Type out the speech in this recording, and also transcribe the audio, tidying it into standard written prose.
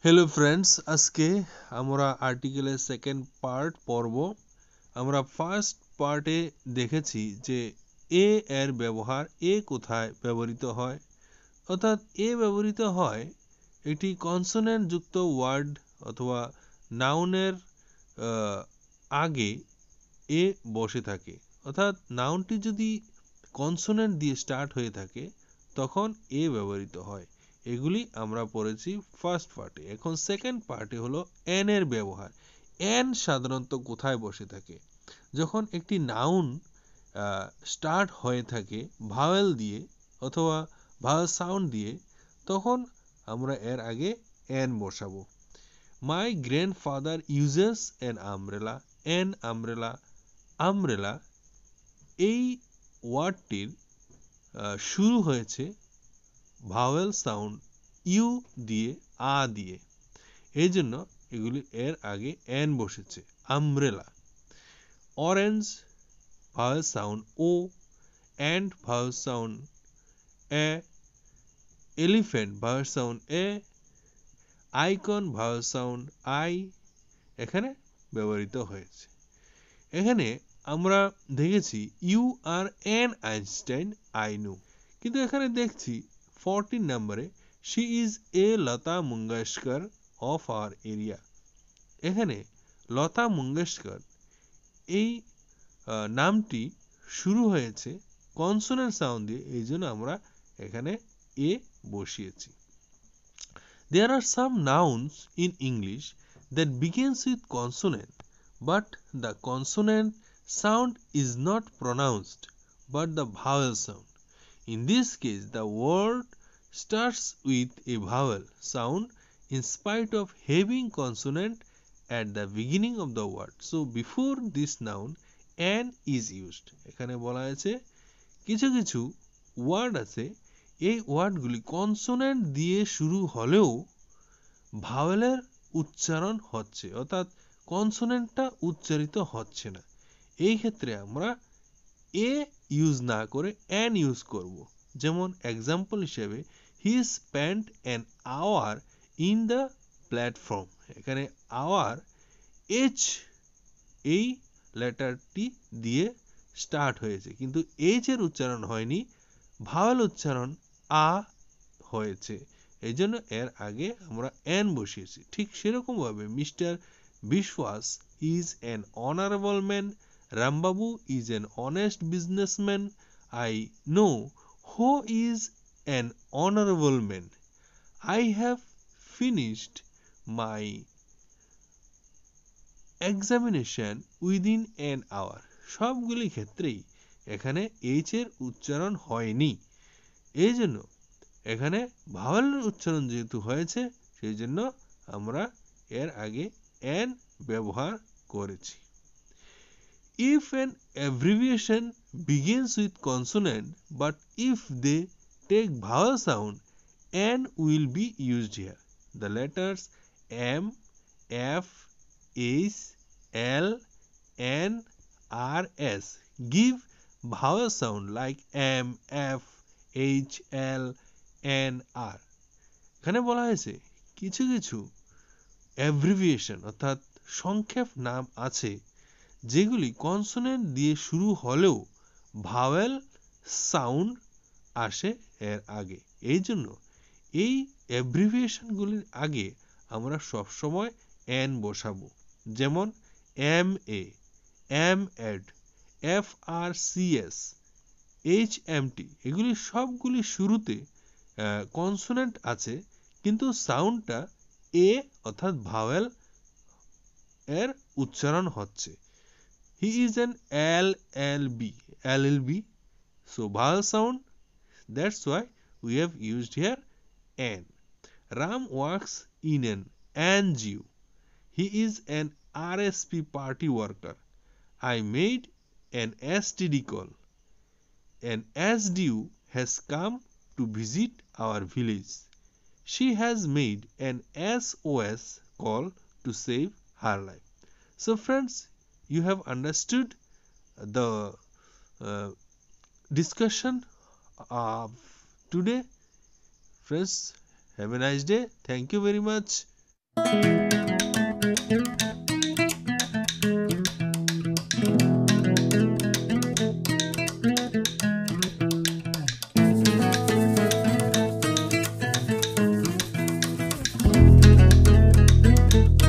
Hello friends, আজকে আমরা আর্টিকেলের second part পড়ব। আমরা ফার্স্ট পার্টে দেখেছি যে এ এর ব্যবহার, এ কোথায় ব্যবহৃত হয়। অর্থাৎ এ ব্যবহৃত হয় একটি কনসোনেন্ট যুক্ত ওয়ার্ড অথবা নাউনের আগে এ বসে থাকে। অর্থাৎ নাউনটি যদি কনসোনেন্ট দিয়ে স্টার্ট হয়ে থাকে তখন এ ব্যবহৃত হয়। এগুলি আমরা পড়েছি ফার্স্ট পার্টে। এখন সেকেন্ড পার্টে হলো এন এর ব্যবহার। এন সাধারণত কোথায় বসে থাকে? যখন একটি নাউন স্টার্ট হয়ে থাকে ভাওয়েল দিয়ে অথবা ভাওয়েল সাউন্ড দিয়ে, তখন আমরা এর আগে এন বসাবো। My grandfather uses an umbrella. An umbrella, umbrella এই ওয়ার্ডটির শুরু হয়েছে ভাওয়েল সাউন্ড ইউ দিয়ে, আ দিয়ে। এই জন্য এগুলি এর আগে এন বসেছে। Umbrella. Orange vowel sound O, and vowel sound এ, এলিফ্যান্ট ভাওয়েল সাউন্ড এ, আইকন ভাওয়েল সাউন্ড আই এখানে ব্যবহৃত হয়েছে। এখানে আমরা দেখেছি you are an Einstein, I know. কিন্তু এখানে দেখছি 14 নম্বরে she is a Lata Mangeshkar of our area. এখানে লতা মঙ্গেশকর এই নামটি শুরু হয়েছে কনসোনেন্ট সাউন্ড দিয়ে, এই জন্য আমরা এখানে এ বসিয়েছি। There are some nouns in English that begins with consonant, but the consonant sound is not pronounced but the vowel sound. In this case, the word starts with a vowel sound in spite of having consonant at the beginning of the word. So before this noun, an is used. এখানে বলা আছে কিছু কিছু word আছে, এই ওয়ার্ডগুলি consonant দিয়ে শুরু হলেও ভাওয়েলের উচ্চারণ হচ্ছে, অর্থাৎ কনসোনেন্টটা উচ্চারিত হচ্ছে না। এই ক্ষেত্রে আমরা এ ইউজ না করে অ্যান ইউজ করব। যেমন এক্সাম্পল হিসেবে he spent an hour in the platform. এখানে আওয়ার এইচ এই লেটারটি দিয়ে স্টার্ট হয়েছে, কিন্তু এইচ এর উচ্চারণ হয়নি, ভাওয়েল উচ্চারণ আ হয়েছে, এই জন্য এর আগে আমরা এন বসিয়েছি। ঠিক সেরকমভাবে Mr Biswas is an honourable man, Rambabu is an honest businessman, I know who is an honourable man, I have finished my examination within an hour. সবগুলি ক্ষেত্রেই এখানে এইচ এর উচ্চারণ হয়নি, এই জন্য এখানে ভাওয়েলের উচ্চারণ যেহেতু হয়েছে সেই জন্য আমরা এর আগে এন ব্যবহার করেছি। If an abbreviation begins with consonant but if they take vowel sound, n will be used here. The letters M, F, H, L, N, R, S give vowel sound like M, F, H, L, N, R. এখানে বলা হয়েছে কিছু কিছু abbreviation অর্থাৎ সংক্ষেপ নাম আছে যেগুলি কনসোনেন্ট দিয়ে শুরু হলেও ভাওয়েল সাউন্ড আসে এর আগে। এই জন্য এই অ্যাব্রিভিয়েশনগুলির আগে আমরা সবসময় এন বসাবো। যেমন M A, M Ed, F R C S, H M T, এগুলি সবগুলি শুরুতে কনসোনেন্ট আছে কিন্তু সাউন্ডটা এ অর্থাৎ ভাওয়েল এর উচ্চারণ হচ্ছে। He is an LLB, LLB. So vowel sound, that's why we have used here N. Ram works in an NGO. He is an RSP party worker. I made an STD call. An SDU has come to visit our village. She has made an SOS call to save her life. So friends, you have understood the discussion of today. Friends, have a nice day. Thank you very much. you